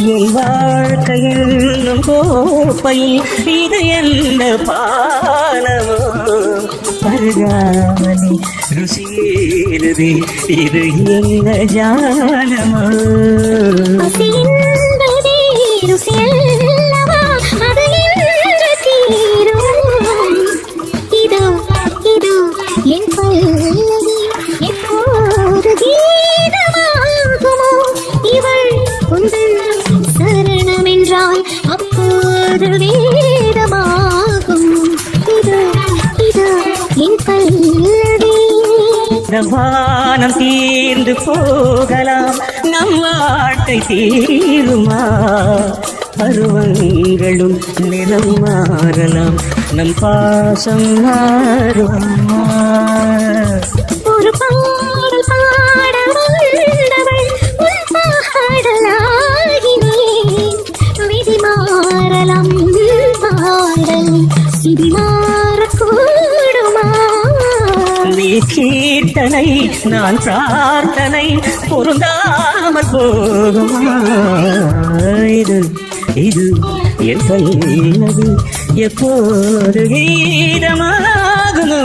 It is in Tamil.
என் வாழ்க்கையில் கோப்பையில் இது என்ன பானமோ பருகாமலே ருசியேறுதே இது என்ன ஜானமோ என் பல்லவி எப்போது கீதமாகுமோ இவள் உந்தன் சரணம் என்றால் அப்போது வேதமாகும் இது என் பல்லவி வானம் தீர்ந்து போகலாம் நம் வாழ்க்கை தீருமா பருவங்களும் நிறம் மாறலாம் நம் பாசம் மாறுமா ஒரு பாடல் பாட வந்தவள் உன் பாடலாகினேன் விதி மாறலாம் பாடல் சிதி மாறக்கூடுமா நீ கீர்த்தனை நான் பிரார்த்தனை பொருந்தாமல் போகுமா இது என் பல்லவி எப்போது கீதமாகுமோ